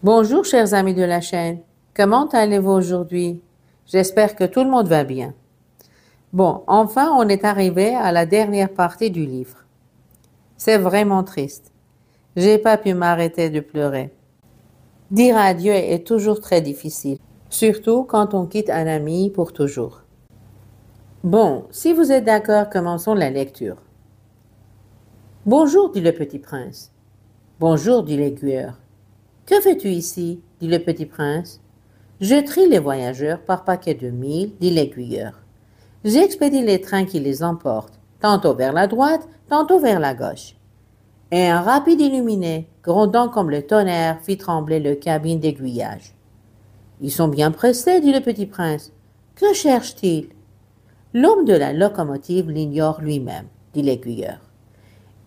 Bonjour, chers amis de la chaîne. Comment allez-vous aujourd'hui? J'espère que tout le monde va bien. Bon, enfin, on est arrivé à la dernière partie du livre. C'est vraiment triste. J'ai pas pu m'arrêter de pleurer. Dire adieu est toujours très difficile, surtout quand on quitte un ami pour toujours. Bon, si vous êtes d'accord, commençons la lecture. Bonjour, dit le petit prince. Bonjour, dit l'aiguilleur. Que fais-tu ici? Dit le petit prince. Je trie les voyageurs par paquet de 1000, dit l'aiguilleur. J'expédie les trains qui les emportent, tantôt vers la droite, tantôt vers la gauche. Et un rapide illuminé, grondant comme le tonnerre, fit trembler le cabine d'aiguillage. Ils sont bien pressés, dit le petit prince. Que cherche-t-il? L'homme de la locomotive l'ignore lui-même, dit l'aiguilleur.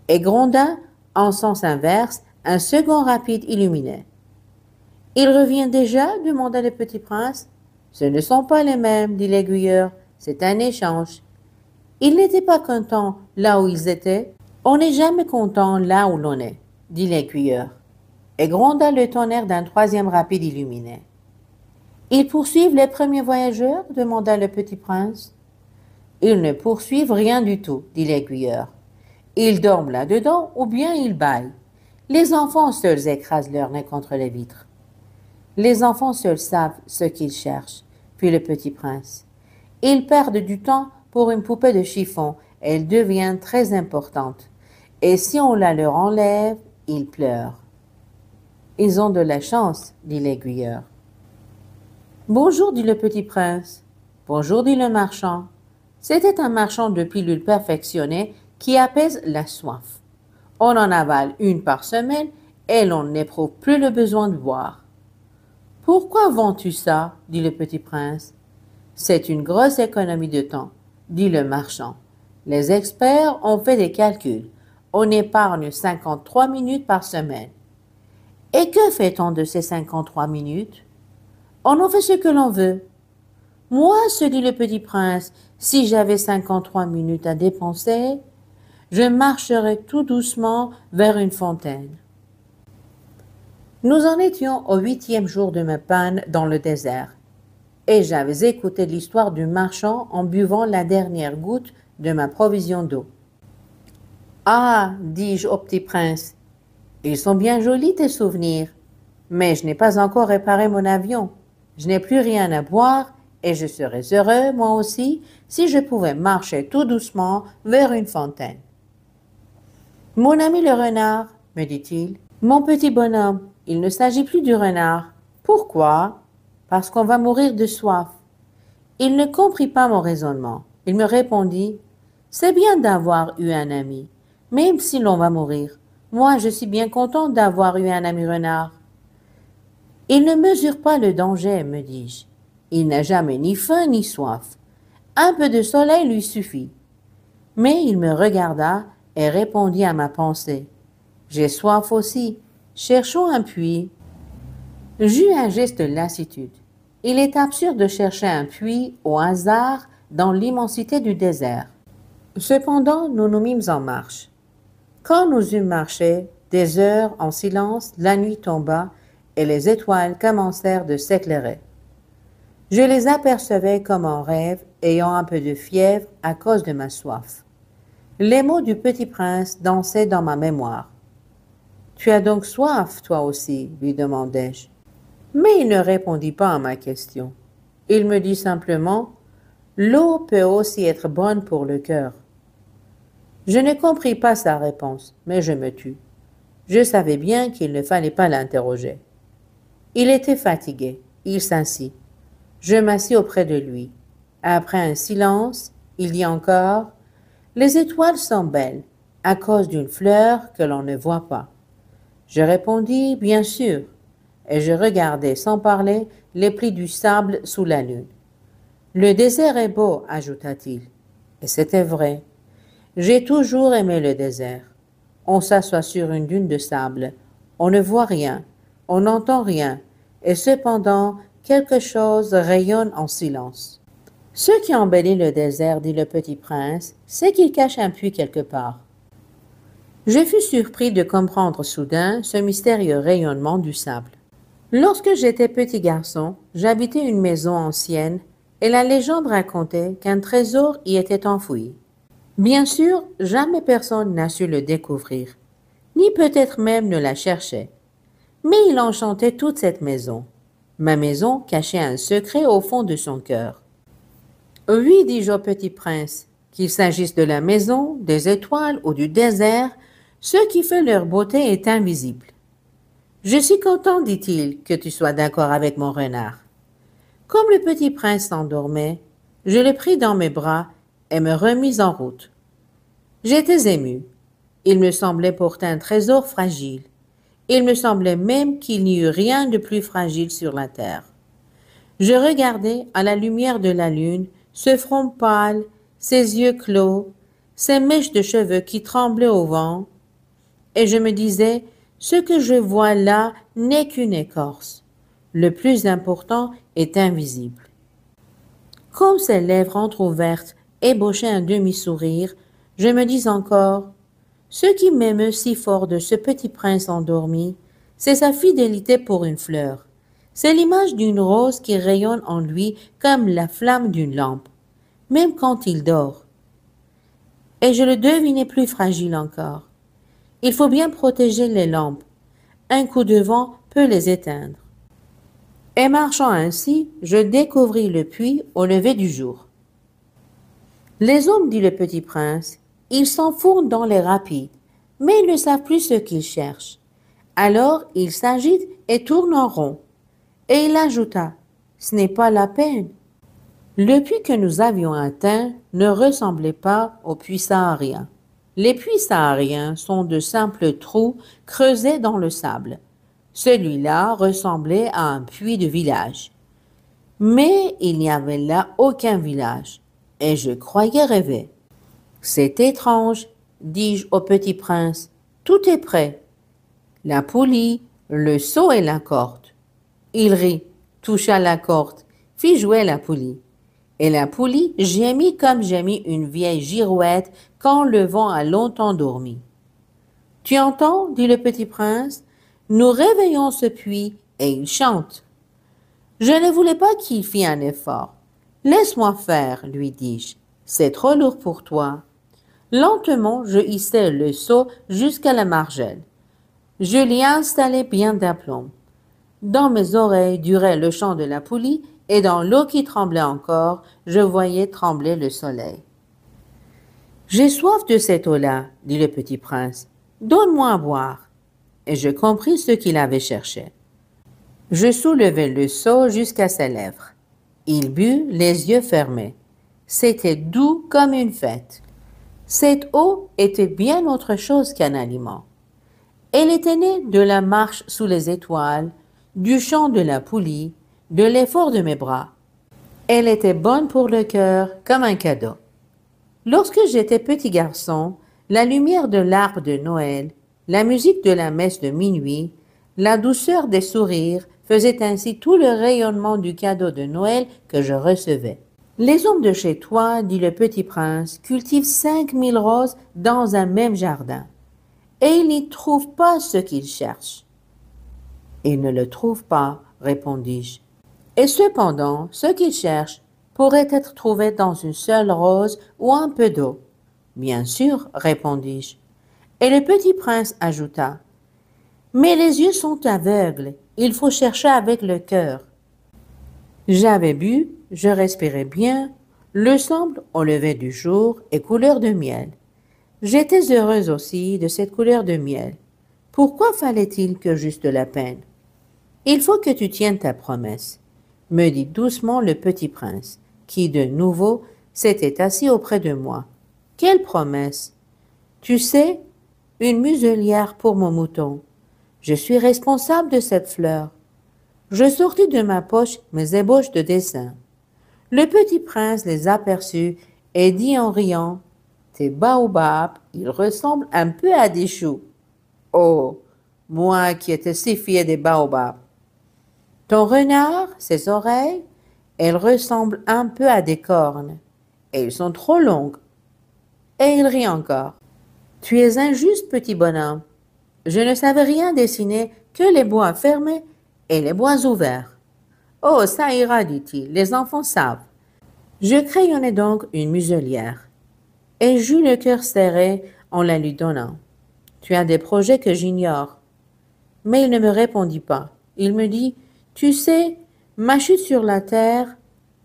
Et gronda, en sens inverse, un second rapide illuminé. Il revient déjà? Demanda le petit prince. Ce ne sont pas les mêmes, dit l'aiguilleur. C'est un échange. Ils n'étaient pas contents là où ils étaient. On n'est jamais content là où l'on est, dit l'aiguilleur. Et gronda le tonnerre d'un troisième rapide illuminé. Ils poursuivent les premiers voyageurs? Demanda le petit prince. Ils ne poursuivent rien du tout, dit l'aiguilleur. Ils dorment là-dedans ou bien ils bâillent. Les enfants seuls écrasent leur nez contre les vitres. Les enfants seuls savent ce qu'ils cherchent, fit le petit prince. Ils perdent du temps pour une poupée de chiffon, elle devient très importante. Et si on la leur enlève, ils pleurent. Ils ont de la chance, dit l'aiguilleur. Bonjour, dit le petit prince. Bonjour, dit le marchand. C'était un marchand de pilules perfectionnées qui apaise la soif. On en avale une par semaine et l'on n'éprouve plus le besoin de boire. Pourquoi vends-tu ça? Dit le petit prince. C'est une grosse économie de temps, dit le marchand. Les experts ont fait des calculs. On épargne 53 minutes par semaine. Et que fait-on de ces 53 minutes? On en fait ce que l'on veut. Moi, se dit le petit prince, si j'avais 53 minutes à dépenser, je marcherais tout doucement vers une fontaine. Nous en étions au 8e jour de ma panne dans le désert, et j'avais écouté l'histoire du marchand en buvant la dernière goutte de ma provision d'eau. Ah, dis-je au petit prince, ils sont bien jolis tes souvenirs, mais je n'ai pas encore réparé mon avion. Je n'ai plus rien à boire et je serais heureux, moi aussi, si je pouvais marcher tout doucement vers une fontaine. Mon ami le renard, me dit-il, mon petit bonhomme, il ne s'agit plus du renard. Pourquoi? Parce qu'on va mourir de soif. Il ne comprit pas mon raisonnement. Il me répondit, c'est bien d'avoir eu un ami, même si l'on va mourir. Moi, je suis bien content d'avoir eu un ami renard. Il ne mesure pas le danger, me dis-je. Il n'a jamais ni faim ni soif. Un peu de soleil lui suffit. Mais il me regarda et répondit à ma pensée. J'ai soif aussi. Cherchons un puits. J'eus un geste de lassitude. Il est absurde de chercher un puits au hasard dans l'immensité du désert. Cependant, nous nous mîmes en marche. Quand nous eûmes marché, des heures en silence, la nuit tomba et les étoiles commencèrent de s'éclairer. Je les apercevais comme en rêve, ayant un peu de fièvre à cause de ma soif. Les mots du petit prince dansaient dans ma mémoire. « Tu as donc soif, toi aussi ?» lui demandai-je. Mais il ne répondit pas à ma question. Il me dit simplement « L'eau peut aussi être bonne pour le cœur. » Je ne compris pas sa réponse, mais je me tus. Je savais bien qu'il ne fallait pas l'interroger. Il était fatigué, il s'assit. Je m'assis auprès de lui. Après un silence, il dit encore « Les étoiles sont belles, à cause d'une fleur que l'on ne voit pas. » Je répondis « Bien sûr », et je regardais sans parler les plis du sable sous la lune. « Le désert est beau », ajouta-t-il. Et c'était vrai. J'ai toujours aimé le désert. On s'assoit sur une dune de sable. On ne voit rien, on n'entend rien, et cependant quelque chose rayonne en silence. Ce qui embellit le désert, dit le petit prince, c'est qu'il cache un puits quelque part. Je fus surpris de comprendre soudain ce mystérieux rayonnement du sable. Lorsque j'étais petit garçon, j'habitais une maison ancienne et la légende racontait qu'un trésor y était enfoui. Bien sûr, jamais personne n'a su le découvrir, ni peut-être même ne la cherchait. Mais il enchantait toute cette maison. Ma maison cachait un secret au fond de son cœur. Oui, dis-je au petit prince, qu'il s'agisse de la maison, des étoiles ou du désert, ce qui fait leur beauté est invisible. Je suis content, dit-il, que tu sois d'accord avec mon renard. Comme le petit prince s'endormait, je le pris dans mes bras et me remis en route. J'étais ému. Il me semblait pourtant un trésor fragile. Il me semblait même qu'il n'y eût rien de plus fragile sur la terre. Je regardais à la lumière de la lune ce front pâle, ses yeux clos, ses mèches de cheveux qui tremblaient au vent, et je me disais, ce que je vois là n'est qu'une écorce. Le plus important est invisible. Comme ses lèvres entr'ouvertes ébauchaient un demi-sourire, je me dis encore, ce qui m'émeut si fort de ce petit prince endormi, c'est sa fidélité pour une fleur. C'est l'image d'une rose qui rayonne en lui comme la flamme d'une lampe, même quand il dort. Et je le devinais plus fragile encore. Il faut bien protéger les lampes. Un coup de vent peut les éteindre. Et marchant ainsi, je découvris le puits au lever du jour. Les hommes, dit le petit prince, ils s'enfournent dans les rapides, mais ils ne savent plus ce qu'ils cherchent. Alors ils s'agitent et tournent en rond. Et il ajouta, ce n'est pas la peine. Le puits que nous avions atteint ne ressemblait pas aux puits sahariens. Les puits sahariens sont de simples trous creusés dans le sable. Celui-là ressemblait à un puits de village. Mais il n'y avait là aucun village, et je croyais rêver. C'est étrange, dis-je au petit prince. Tout est prêt. La poulie, le seau et la corde. Il rit, toucha la corde, fit jouer la poulie. Et la poulie gémit comme gémit une vieille girouette quand le vent a longtemps dormi. Tu entends, dit le petit prince, nous réveillons ce puits et il chante. Je ne voulais pas qu'il fît un effort. Laisse-moi faire, lui dis-je. C'est trop lourd pour toi. Lentement, je hissai le seau jusqu'à la margelle. Je l'y installai bien d'aplomb. Dans mes oreilles durait le chant de la poulie, et dans l'eau qui tremblait encore, je voyais trembler le soleil. J'ai soif de cette eau-là, dit le petit prince. Donne-moi à boire. Et je compris ce qu'il avait cherché. Je soulevai le seau jusqu'à ses lèvres. Il but, les yeux fermés. C'était doux comme une fête. Cette eau était bien autre chose qu'un aliment. Elle était née de la marche sous les étoiles, du chant de la poulie, de l'effort de mes bras. Elle était bonne pour le cœur comme un cadeau. Lorsque j'étais petit garçon, la lumière de l'arbre de Noël, la musique de la messe de minuit, la douceur des sourires faisaient ainsi tout le rayonnement du cadeau de Noël que je recevais. Les hommes de chez toi, dit le petit prince, cultivent 5000 roses dans un même jardin, et ils n'y trouvent pas ce qu'ils cherchent. Ils ne le trouvent pas, répondis-je. Et cependant, ce qu'ils cherchent pourrait être trouvé dans une seule rose ou un peu d'eau. Bien sûr, répondis-je. Et le petit prince ajouta, mais les yeux sont aveugles, il faut chercher avec le cœur. J'avais bu, je respirais bien, le sable au lever du jour est couleur de miel. J'étais heureuse aussi de cette couleur de miel. Pourquoi fallait-il que j'eusse de la peine? Il faut que tu tiennes ta promesse, me dit doucement le petit prince, qui de nouveau s'était assis auprès de moi. Quelle promesse? Tu sais, une muselière pour mon mouton. Je suis responsable de cette fleur. Je sortis de ma poche mes ébauches de dessin. Le petit prince les aperçut et dit en riant, tes baobabs, ils ressemblent un peu à des choux. Oh, moi qui étais si fier des baobabs. Ton renard, ses oreilles, elles ressemblent un peu à des cornes, et elles sont trop longues. Et il rit encore. Tu es injuste, petit bonhomme. Je ne savais rien dessiner que les bois fermés et les bois ouverts. Oh, ça ira, dit-il, les enfants savent. Je crayonnai donc une muselière, et j'eus le cœur serré en la lui donnant. Tu as des projets que j'ignore. Mais il ne me répondit pas. Il me dit, tu sais, ma chute sur la terre,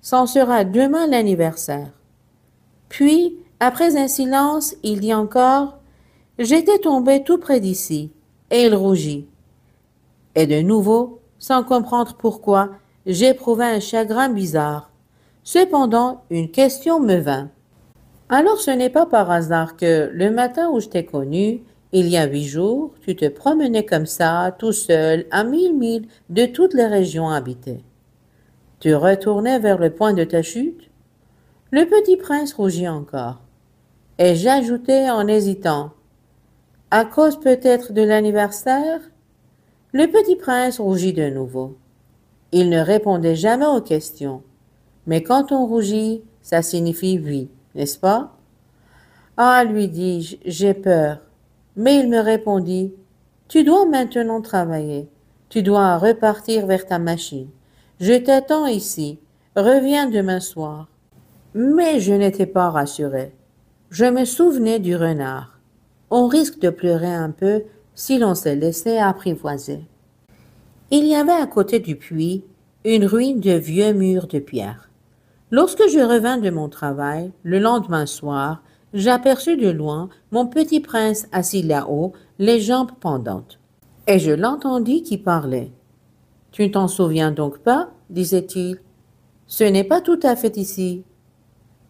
c'en sera demain l'anniversaire. Puis, après un silence, il dit encore, j'étais tombé tout près d'ici, et il rougit. Et de nouveau, sans comprendre pourquoi, j'éprouvai un chagrin bizarre. Cependant, une question me vint. Alors ce n'est pas par hasard que, le matin où je t'ai connu, il y a 8 jours, tu te promenais comme ça, tout seul, à 1000 milles de toutes les régions habitées. Tu retournais vers le point de ta chute? Le petit prince rougit encore. Et j'ajoutai en hésitant, à cause peut-être de l'anniversaire? Le petit prince rougit de nouveau. Il ne répondait jamais aux questions. Mais quand on rougit, ça signifie oui, n'est-ce pas? Ah, lui dis-je, j'ai peur. Mais il me répondit, tu dois maintenant travailler. Tu dois repartir vers ta machine. Je t'attends ici. Reviens demain soir. Mais je n'étais pas rassuré. Je me souvenais du renard. On risque de pleurer un peu si l'on se laissait apprivoiser. Il y avait à côté du puits une ruine de vieux murs de pierre. Lorsque je revins de mon travail, le lendemain soir, j'aperçus de loin mon petit prince assis là-haut, les jambes pendantes. Et je l'entendis qui parlait. « Tu ne t'en souviens donc pas ?» disait-il. « Ce n'est pas tout à fait ici. »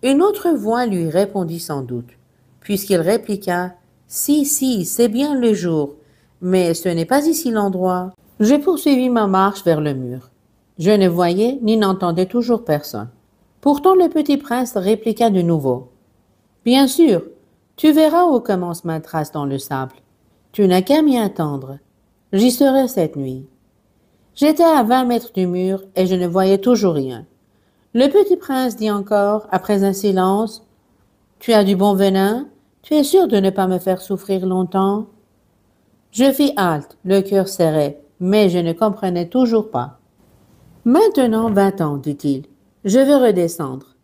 Une autre voix lui répondit sans doute, puisqu'il répliqua « Si, si, c'est bien le jour, mais ce n'est pas ici l'endroit. » Je poursuivis ma marche vers le mur. Je ne voyais ni n'entendais toujours personne. Pourtant le petit prince répliqua de nouveau. « Bien sûr, tu verras où commence ma trace dans le sable. Tu n'as qu'à m'y attendre. J'y serai cette nuit. » J'étais à 20 mètres du mur et je ne voyais toujours rien. Le petit prince dit encore, après un silence, « Tu as du bon venin? Tu es sûr de ne pas me faire souffrir longtemps? » Je fis halte, le cœur serré, mais je ne comprenais toujours pas. « Maintenant 20 ans, dit-il, je veux redescendre. »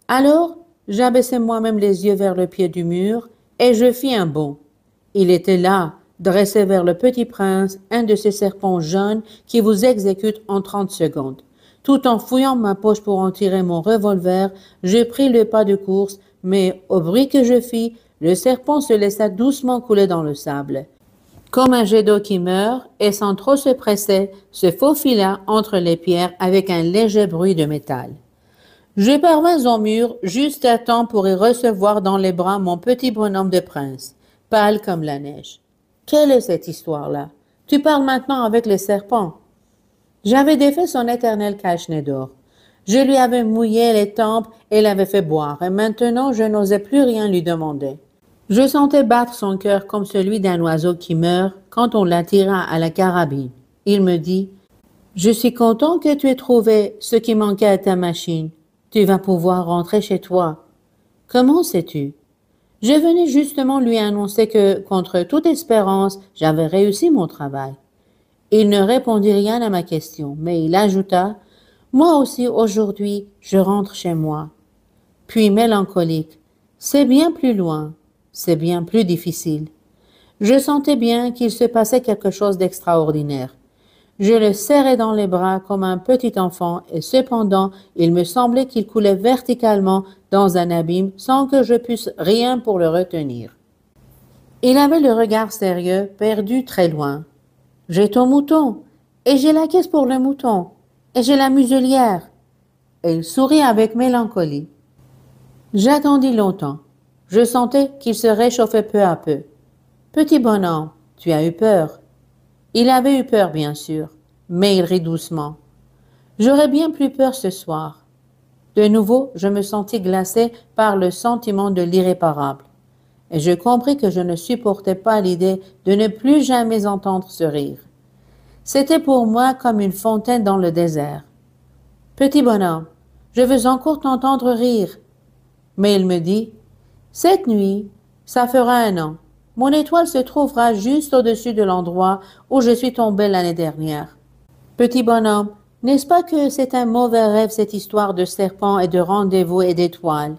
Alors, j'abaissai moi-même les yeux vers le pied du mur et je fis un bond. Il était là, dressé vers le petit prince, un de ces serpents jaunes qui vous exécutent en 30 secondes. Tout en fouillant ma poche pour en tirer mon revolver, je pris le pas de course, mais au bruit que je fis, le serpent se laissa doucement couler dans le sable. Comme un jet d'eau qui meurt, et sans trop se presser, se faufila entre les pierres avec un léger bruit de métal. Je parvins au mur juste à temps pour y recevoir dans les bras mon petit bonhomme de prince, pâle comme la neige. Quelle est cette histoire-là? Tu parles maintenant avec les serpents. J'avais défait son éternel cache-nez d'or. Je lui avais mouillé les tempes et l'avais fait boire, et maintenant je n'osais plus rien lui demander. Je sentais battre son cœur comme celui d'un oiseau qui meurt quand on l'attira à la carabine. Il me dit, « Je suis content que tu aies trouvé ce qui manquait à ta machine. Tu vas pouvoir rentrer chez toi. » Comment sais-tu? Je venais justement lui annoncer que, contre toute espérance, j'avais réussi mon travail. Il ne répondit rien à ma question, mais il ajouta, « Moi aussi, aujourd'hui, je rentre chez moi. » Puis, mélancolique, « C'est bien plus loin, c'est bien plus difficile. » Je sentais bien qu'il se passait quelque chose d'extraordinaire. Je le serrais dans les bras comme un petit enfant et cependant, il me semblait qu'il coulait verticalement dans un abîme sans que je puisse rien pour le retenir. Il avait le regard sérieux, perdu très loin. « J'ai ton mouton, et j'ai la caisse pour le mouton, et j'ai la muselière. » Et il sourit avec mélancolie. J'attendis longtemps. Je sentais qu'il se réchauffait peu à peu. « Petit bonhomme, tu as eu peur. » Il avait eu peur, bien sûr, mais il rit doucement. J'aurais bien plus peur ce soir. De nouveau, je me sentis glacé par le sentiment de l'irréparable. Et je compris que je ne supportais pas l'idée de ne plus jamais entendre ce rire. C'était pour moi comme une fontaine dans le désert. « Petit bonhomme, je veux encore t'entendre rire. » Mais il me dit, « Cette nuit, ça fera 1 an. Mon étoile se trouvera juste au-dessus de l'endroit où je suis tombé l'année dernière. » Petit bonhomme, n'est-ce pas que c'est un mauvais rêve cette histoire de serpent et de rendez-vous et d'étoiles?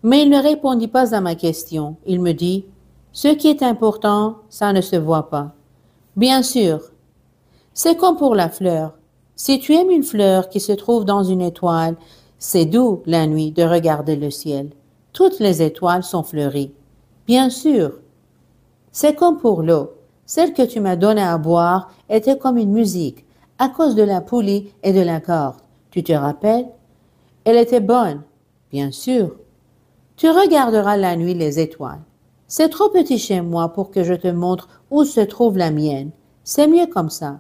Mais il ne répondit pas à ma question. Il me dit, ce qui est important, ça ne se voit pas. Bien sûr. C'est comme pour la fleur. Si tu aimes une fleur qui se trouve dans une étoile, c'est doux la nuit de regarder le ciel. Toutes les étoiles sont fleuries. Bien sûr. C'est comme pour l'eau. Celle que tu m'as donnée à boire était comme une musique, à cause de la poulie et de la corde. Tu te rappelles? Elle était bonne. Bien sûr. Tu regarderas la nuit les étoiles. C'est trop petit chez moi pour que je te montre où se trouve la mienne. C'est mieux comme ça.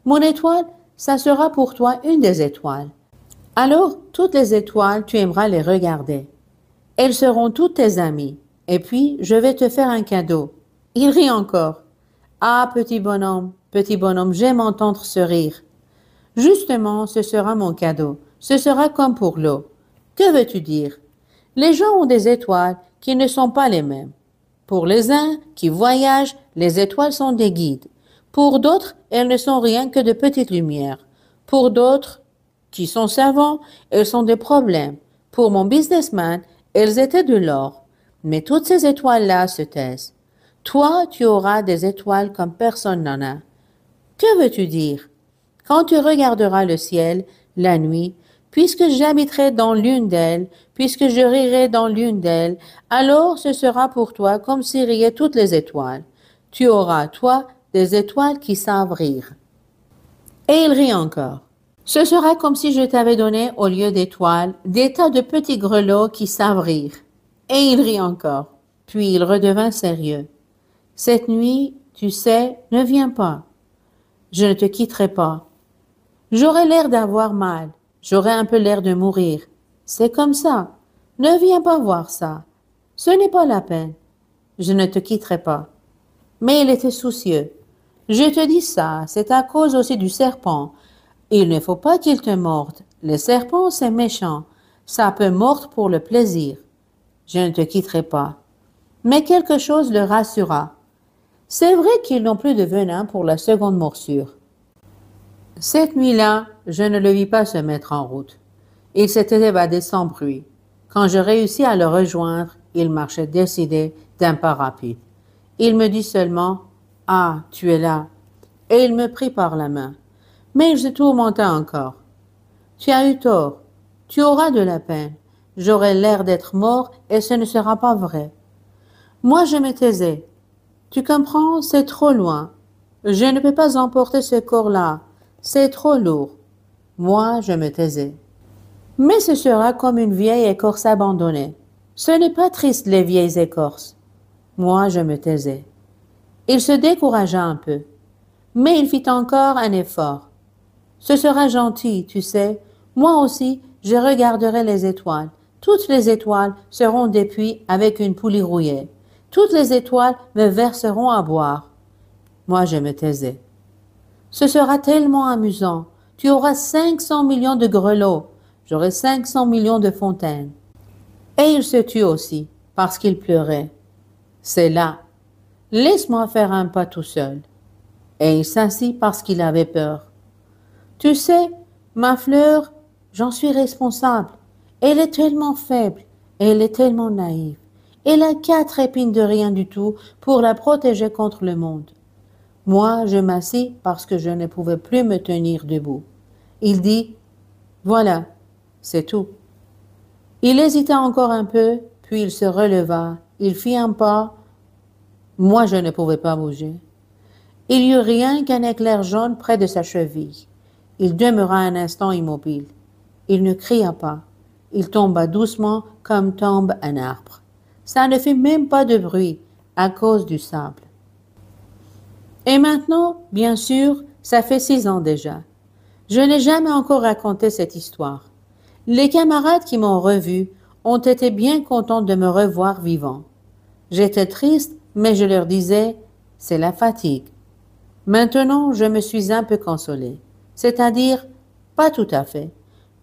Mon étoile, ça sera pour toi une des étoiles. Alors, toutes les étoiles, tu aimeras les regarder. Elles seront toutes tes amies. Et puis, je vais te faire un cadeau. Il rit encore. Ah, petit bonhomme, j'aime entendre ce rire. Justement, ce sera mon cadeau. Ce sera comme pour l'eau. Que veux-tu dire? Les gens ont des étoiles qui ne sont pas les mêmes. Pour les uns qui voyagent, les étoiles sont des guides. Pour d'autres, elles ne sont rien que de petites lumières. Pour d'autres, qui sont savants, elles sont des problèmes. Pour mon businessman, elles étaient de l'or. Mais toutes ces étoiles-là se taisent. Toi, tu auras des étoiles comme personne n'en a. Que veux-tu dire? Quand tu regarderas le ciel, la nuit, puisque j'habiterai dans l'une d'elles, puisque je rirai dans l'une d'elles, alors ce sera pour toi comme si riaient toutes les étoiles. Tu auras, toi, des étoiles qui savent rire. Et il rit encore. Ce sera comme si je t'avais donné, au lieu d'étoiles, des tas de petits grelots qui savent rire. Et il rit encore. Puis il redevint sérieux. Cette nuit, tu sais, ne viens pas. Je ne te quitterai pas. J'aurai l'air d'avoir mal. J'aurai un peu l'air de mourir. C'est comme ça. Ne viens pas voir ça. Ce n'est pas la peine. Je ne te quitterai pas. Mais il était soucieux. Je te dis ça, c'est à cause aussi du serpent. Il ne faut pas qu'il te morde. Le serpent, c'est méchant. Ça peut mordre pour le plaisir. Je ne te quitterai pas. Mais quelque chose le rassura. C'est vrai qu'ils n'ont plus de venin pour la seconde morsure. Cette nuit-là, je ne le vis pas se mettre en route. Il s'était évadé sans bruit. Quand je réussis à le rejoindre, il marchait décidé d'un pas rapide. Il me dit seulement « Ah, tu es là !» et il me prit par la main. Mais il se tourmenta encore. « Tu as eu tort. Tu auras de la peine. J'aurai l'air d'être mort et ce ne sera pas vrai. » Moi, je me taisais. « Tu comprends, c'est trop loin. Je ne peux pas emporter ce corps-là. C'est trop lourd. » Moi, je me taisais. Mais ce sera comme une vieille écorce abandonnée. Ce n'est pas triste, les vieilles écorces. Moi, je me taisais. Il se découragea un peu. Mais il fit encore un effort. Ce sera gentil, tu sais. Moi aussi, je regarderai les étoiles. Toutes les étoiles seront des puits avec une poulie rouillée. Toutes les étoiles me verseront à boire. Moi, je me taisais. Ce sera tellement amusant. Tu auras 500 millions de grelots. J'aurai 500 millions de fontaines. Et il se tut aussi, parce qu'il pleurait. C'est là. Laisse-moi faire un pas tout seul. Et il s'assit parce qu'il avait peur. Tu sais, ma fleur, j'en suis responsable. Elle est tellement faible, et elle est tellement naïve. Elle a 4 épines de rien du tout pour la protéger contre le monde. Moi, je m'assis parce que je ne pouvais plus me tenir debout. Il dit, voilà, c'est tout. Il hésita encore un peu, puis il se releva. Il fit un pas. Moi, je ne pouvais pas bouger. Il y eut rien qu'un éclair jaune près de sa cheville. Il demeura un instant immobile. Il ne cria pas. Il tomba doucement comme tombe un arbre. Ça ne fit même pas de bruit à cause du sable. Et maintenant, bien sûr, ça fait 6 ans déjà. Je n'ai jamais encore raconté cette histoire. Les camarades qui m'ont revu ont été bien contents de me revoir vivant. J'étais triste, mais je leur disais, c'est la fatigue. Maintenant, je me suis un peu consolée. C'est-à-dire, pas tout à fait.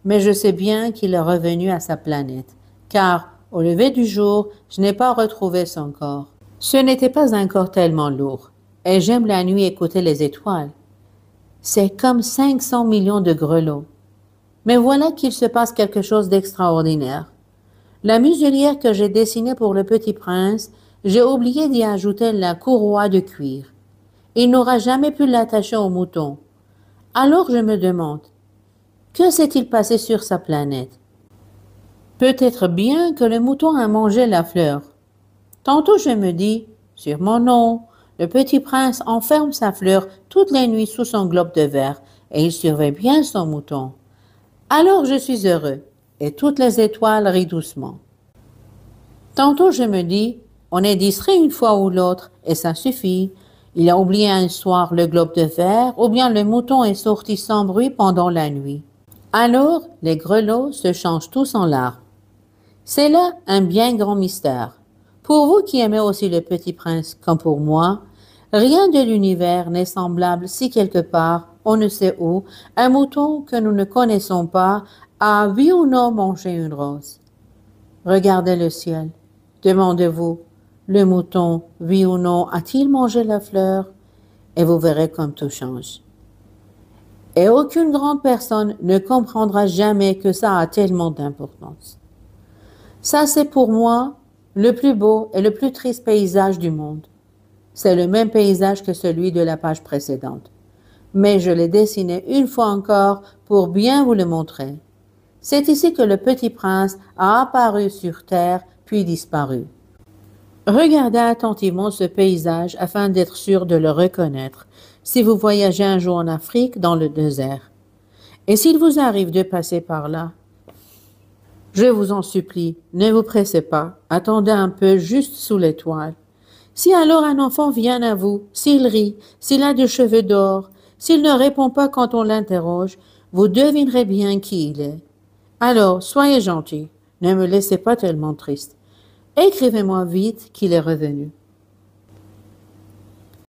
Mais je sais bien qu'il est revenu à sa planète, car au lever du jour, je n'ai pas retrouvé son corps. Ce n'était pas un corps tellement lourd, et j'aime la nuit écouter les étoiles. C'est comme 500 millions de grelots. Mais voilà qu'il se passe quelque chose d'extraordinaire. La muselière que j'ai dessinée pour le petit prince, j'ai oublié d'y ajouter la courroie de cuir. Il n'aura jamais pu l'attacher au mouton. Alors je me demande, que s'est-il passé sur sa planète? Peut-être bien que le mouton a mangé la fleur. Tantôt je me dis, sûrement non, le petit prince enferme sa fleur toutes les nuits sous son globe de verre et il surveille bien son mouton. Alors je suis heureux et toutes les étoiles rient doucement. Tantôt je me dis, on est distrait une fois ou l'autre et ça suffit. Il a oublié un soir le globe de verre ou bien le mouton est sorti sans bruit pendant la nuit. Alors les grelots se changent tous en larmes. C'est là un bien grand mystère. Pour vous qui aimez aussi le Petit Prince comme pour moi, rien de l'univers n'est semblable si quelque part, on ne sait où, un mouton que nous ne connaissons pas a oui ou non mangé une rose. Regardez le ciel. Demandez-vous, le mouton, oui ou non, a-t-il mangé la fleur? Et vous verrez comme tout change. Et aucune grande personne ne comprendra jamais que ça a tellement d'importance. Ça, c'est pour moi le plus beau et le plus triste paysage du monde. C'est le même paysage que celui de la page précédente. Mais je l'ai dessiné une fois encore pour bien vous le montrer. C'est ici que le petit prince a apparu sur terre puis disparu. Regardez attentivement ce paysage afin d'être sûr de le reconnaître si vous voyagez un jour en Afrique dans le désert. Et s'il vous arrive de passer par là, je vous en supplie, ne vous pressez pas, attendez un peu juste sous l'étoile. Si alors un enfant vient à vous, s'il rit, s'il a des cheveux d'or, s'il ne répond pas quand on l'interroge, vous devinerez bien qui il est. Alors, soyez gentil, ne me laissez pas tellement triste. Écrivez-moi vite qu'il est revenu.